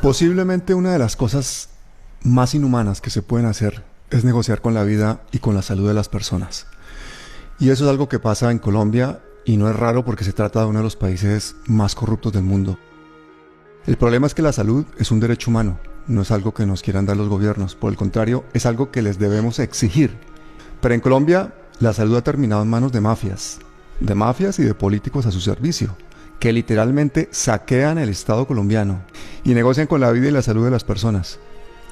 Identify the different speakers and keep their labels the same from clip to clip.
Speaker 1: Posiblemente una de las cosas más inhumanas que se pueden hacer es negociar con la vida y con la salud de las personas. Y eso es algo que pasa en Colombia y no es raro porque se trata de uno de los países más corruptos del mundo. El problema es que la salud es un derecho humano, no es algo que nos quieran dar los gobiernos, por el contrario, es algo que les debemos exigir. Pero en Colombia, la salud ha terminado en manos de mafias y de políticos a su servicio, que literalmente saquean el Estado colombiano y negocian con la vida y la salud de las personas.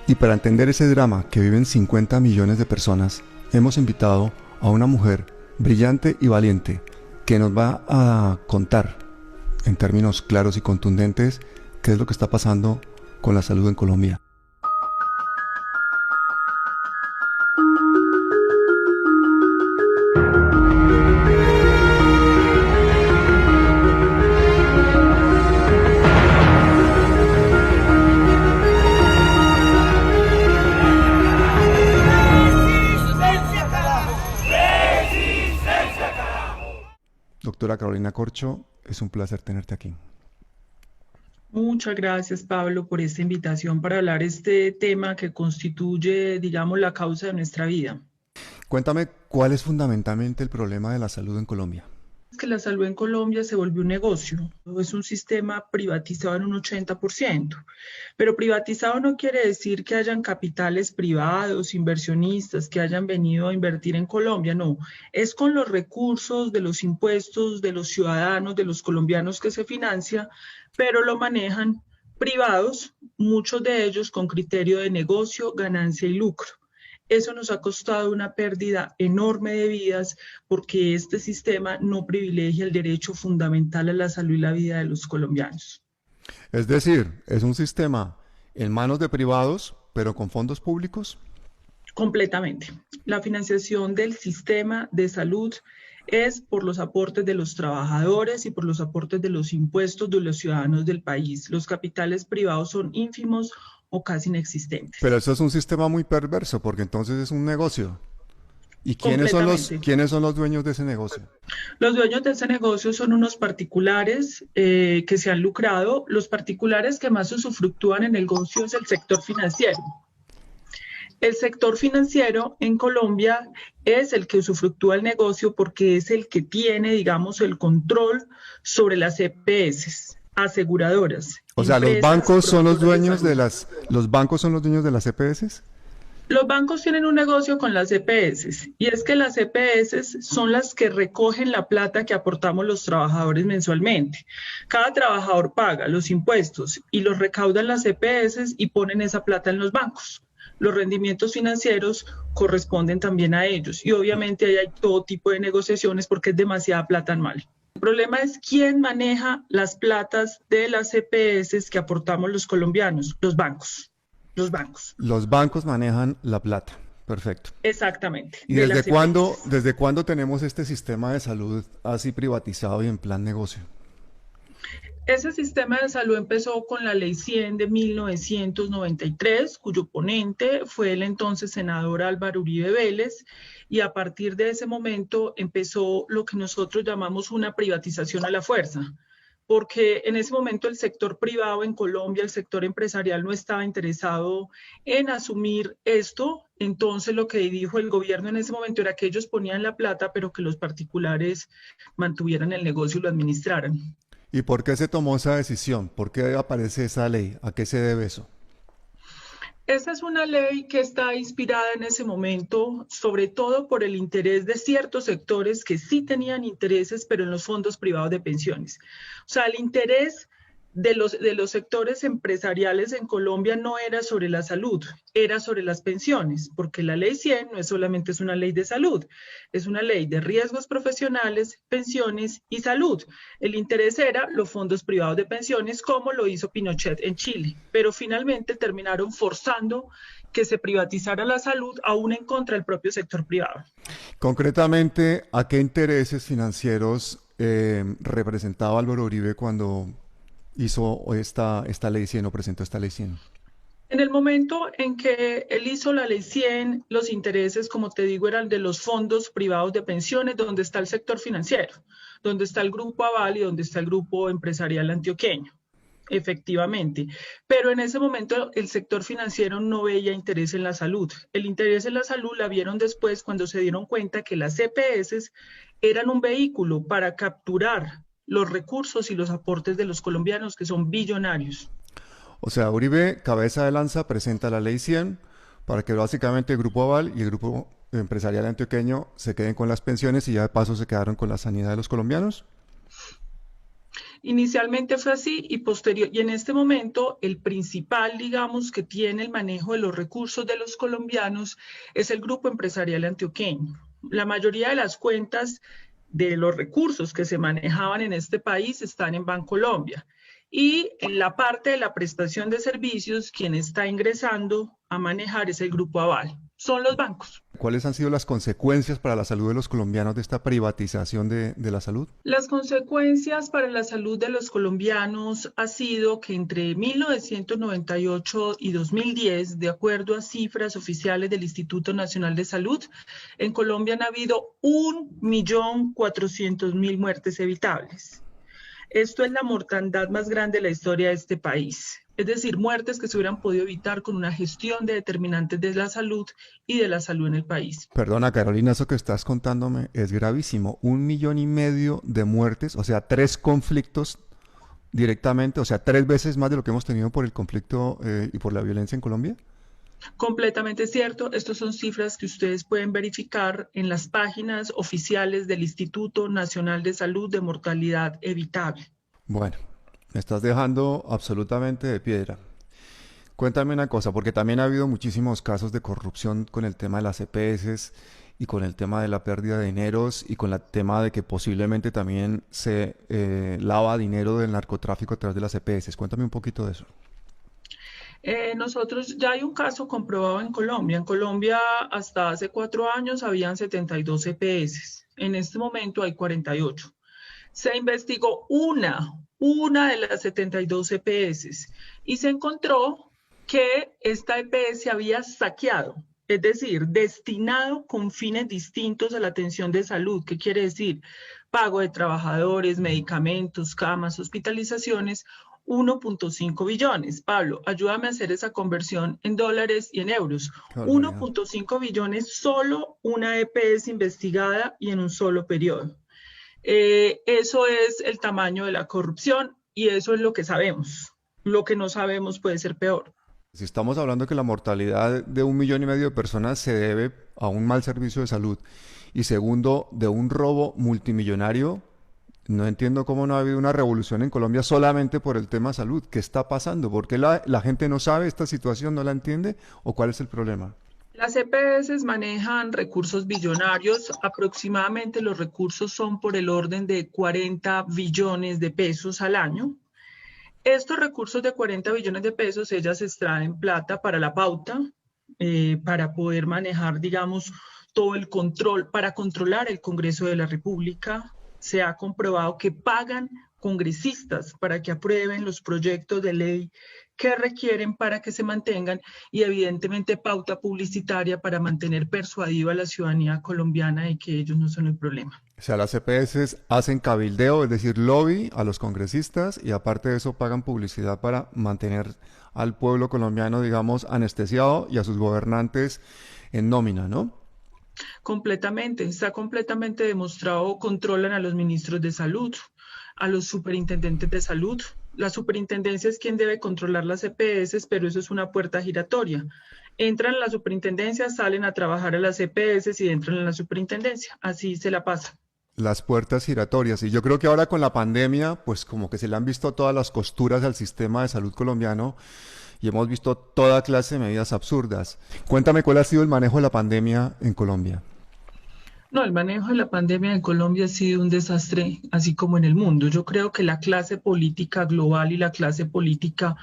Speaker 1: Y para entender ese drama que viven 50 millones de personas, hemos invitado a una mujer brillante y valiente que nos va a contar, en términos claros y contundentes, qué es lo que está pasando con la salud en Colombia. Doctora Carolina Corcho, es un placer tenerte aquí.
Speaker 2: Muchas gracias, Pablo, por esta invitación para hablar este tema que constituye, digamos, la causa de nuestra vida.
Speaker 1: Cuéntame cuál es fundamentalmente el problema de la salud en Colombia.
Speaker 2: Es que la salud en Colombia se volvió un negocio, es un sistema privatizado en un 80%, pero privatizado no quiere decir que hayan capitales privados, inversionistas que hayan venido a invertir en Colombia, no, es con los recursos de los impuestos de los ciudadanos, de los colombianos que se financia, pero lo manejan privados, muchos de ellos con criterio de negocio, ganancia y lucro. Eso nos ha costado una pérdida enorme de vidas porque este sistema no privilegia el derecho fundamental a la salud y la vida de los colombianos.
Speaker 1: Es decir, es un sistema en manos de privados, pero con fondos públicos.
Speaker 2: Completamente. La financiación del sistema de salud es por los aportes de los trabajadores y por los aportes de los impuestos de los ciudadanos del país. Los capitales privados son ínfimos o casi inexistentes.
Speaker 1: Pero eso es un sistema muy perverso, porque entonces es un negocio. ¿Y quiénes son los dueños de ese negocio?
Speaker 2: Los dueños de ese negocio son unos particulares que se han lucrado. Los particulares que más usufructúan en el negocio es el sector financiero. El sector financiero en Colombia es el que usufructúa el negocio porque es el que tiene, digamos, el control sobre las EPS, aseguradoras.
Speaker 1: O sea, los bancos son los dueños de las EPS.
Speaker 2: Los bancos tienen un negocio con las EPS y es que las EPS son las que recogen la plata que aportamos los trabajadores mensualmente. Cada trabajador paga los impuestos y los recaudan las EPS y ponen esa plata en los bancos. Los rendimientos financieros corresponden también a ellos y obviamente ahí hay todo tipo de negociaciones porque es demasiada plata anual. El problema es quién maneja las platas de las EPS que aportamos los colombianos, los bancos. Los bancos.
Speaker 1: Los bancos manejan la plata. Perfecto.
Speaker 2: Exactamente.
Speaker 1: ¿Y desde cuándo tenemos este sistema de salud así privatizado y en plan negocio?
Speaker 2: Ese sistema de salud empezó con la Ley 100 de 1993, cuyo ponente fue el entonces senador Álvaro Uribe Vélez, y a partir de ese momento empezó lo que nosotros llamamos una privatización a la fuerza, porque en ese momento el sector privado en Colombia, el sector empresarial no estaba interesado en asumir esto. Entonces lo que dijo el gobierno en ese momento era que ellos ponían la plata, pero que los particulares mantuvieran el negocio y lo administraran.
Speaker 1: ¿Y por qué se tomó esa decisión? ¿Por qué aparece esa ley? ¿A qué se debe eso?
Speaker 2: Esa es una ley que está inspirada en ese momento, sobre todo por el interés de ciertos sectores que sí tenían intereses, pero en los fondos privados de pensiones. O sea, el interés de los sectores empresariales en Colombia no era sobre la salud, era sobre las pensiones, porque la ley 100 no es solamente una ley de salud, es una ley de riesgos profesionales, pensiones y salud. El interés era los fondos privados de pensiones, como lo hizo Pinochet en Chile, pero finalmente terminaron forzando que se privatizara la salud, aún en contra del propio sector privado.
Speaker 1: Concretamente, ¿a qué intereses financieros representaba Álvaro Uribe cuando hizo esta ley 100 o presentó esta ley 100?
Speaker 2: En el momento en que él hizo la ley 100, los intereses, como te digo, eran de los fondos privados de pensiones, donde está el sector financiero, donde está el Grupo Aval y donde está el Grupo Empresarial Antioqueño. efectivamente. Pero en ese momento el sector financiero no veía interés en la salud. El interés en la salud la vieron después cuando se dieron cuenta que las EPS eran un vehículo para capturar los recursos y los aportes de los colombianos, que son billonarios.
Speaker 1: O sea, Uribe, cabeza de lanza, presenta la ley 100 para que básicamente el Grupo Aval y el Grupo Empresarial Antioqueño se queden con las pensiones y ya de paso se quedaron con la sanidad de los colombianos.
Speaker 2: Inicialmente fue así y en este momento el principal, digamos, que tiene el manejo de los recursos de los colombianos es el Grupo Empresarial Antioqueño. La mayoría de las cuentas de los recursos que se manejaban en este país están en Bancolombia. Y en la parte de la prestación de servicios, quien está ingresando a manejar es el Grupo Aval. Son los bancos.
Speaker 1: ¿Cuáles han sido las consecuencias para la salud de los colombianos de esta privatización de la salud?
Speaker 2: Las consecuencias para la salud de los colombianos ha sido que entre 1998 y 2010, de acuerdo a cifras oficiales del Instituto Nacional de Salud, en Colombia han habido 1.400.000 muertes evitables. Esto es la mortandad más grande de la historia de este país. Es decir, muertes que se hubieran podido evitar con una gestión de determinantes de la salud y de la salud en el país.
Speaker 1: Perdona, Carolina, eso que estás contándome es gravísimo. 1,5 millones de muertes, o sea, 3 conflictos directamente, o sea, 3 veces más de lo que hemos tenido por el conflicto y por la violencia en Colombia.
Speaker 2: Completamente cierto. Estas son cifras que ustedes pueden verificar en las páginas oficiales del Instituto Nacional de Salud de Mortalidad Evitable.
Speaker 1: Bueno, me estás dejando absolutamente de piedra. Cuéntame una cosa, porque también ha habido muchísimos casos de corrupción con el tema de las EPS y con el tema de la pérdida de dineros y con el tema de que posiblemente también se lava dinero del narcotráfico a través de las EPS. Cuéntame un poquito de eso.
Speaker 2: Nosotros ya hay un caso comprobado en Colombia. En Colombia hasta hace 4 años habían 72 EPS. En este momento hay 48. Se investigó una de las 72 EPS y se encontró que esta EPS había saqueado, es decir, destinado con fines distintos a la atención de salud. ¿Qué quiere decir? Pago de trabajadores, medicamentos, camas, hospitalizaciones, 1.5 billones. Pablo, ayúdame a hacer esa conversión en dólares y en euros. 1.5 billones, solo una EPS investigada y en un solo periodo. Eso es el tamaño de la corrupción y eso es lo que sabemos. Lo que no sabemos puede ser peor.
Speaker 1: Si estamos hablando que la mortalidad de 1,5 millones de personas se debe a un mal servicio de salud y segundo, de un robo multimillonario, no entiendo cómo no ha habido una revolución en Colombia solamente por el tema salud. ¿Qué está pasando? ¿Por qué la gente no sabe esta situación, no la entiende? ¿O cuál es el problema?
Speaker 2: Las EPS manejan recursos billonarios. Aproximadamente los recursos son por el orden de 40 billones de pesos al año. Estos recursos de 40 billones de pesos, ellas extraen plata para la pauta, para poder manejar, digamos, todo el control, para controlar el Congreso de la República. Se ha comprobado que pagan congresistas para que aprueben los proyectos de ley que requieren para que se mantengan y evidentemente pauta publicitaria para mantener persuadiva a la ciudadanía colombiana de que ellos no son el problema.
Speaker 1: O sea, las EPS hacen cabildeo, es decir, lobby a los congresistas y aparte de eso pagan publicidad para mantener al pueblo colombiano, digamos, anestesiado y a sus gobernantes en nómina, ¿no?
Speaker 2: Completamente, está completamente demostrado, controlan a los ministros de salud, a los superintendentes de salud. La superintendencia es quien debe controlar las EPS, pero eso es una puerta giratoria. Entran a la superintendencia, salen a trabajar a las EPS y entran en la superintendencia. Así se la pasa.
Speaker 1: Las puertas giratorias. Y yo creo que ahora con la pandemia, pues como que se le han visto todas las costuras al sistema de salud colombiano y hemos visto toda clase de medidas absurdas. Cuéntame cuál ha sido el manejo de la pandemia en Colombia.
Speaker 2: No, el manejo de la pandemia en Colombia ha sido un desastre, así como en el mundo. Yo creo que la clase política global y la clase política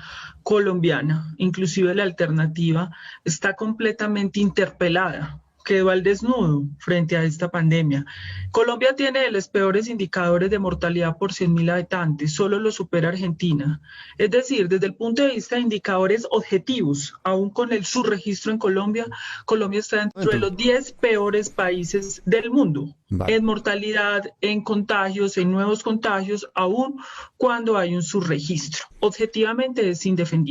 Speaker 2: colombiana, inclusive la alternativa, está completamente interpelada quedó al desnudo frente a esta pandemia. Colombia tiene de los peores indicadores de mortalidad por 100.000 habitantes, solo lo supera Argentina. Es decir, desde el punto de vista de indicadores objetivos, aún con el subregistro en Colombia, Colombia está dentro de los 10 peores países del mundo.
Speaker 1: Vale.
Speaker 2: En mortalidad, en contagios, en nuevos contagios, aún cuando hay un subregistro. Objetivamente es indefendible.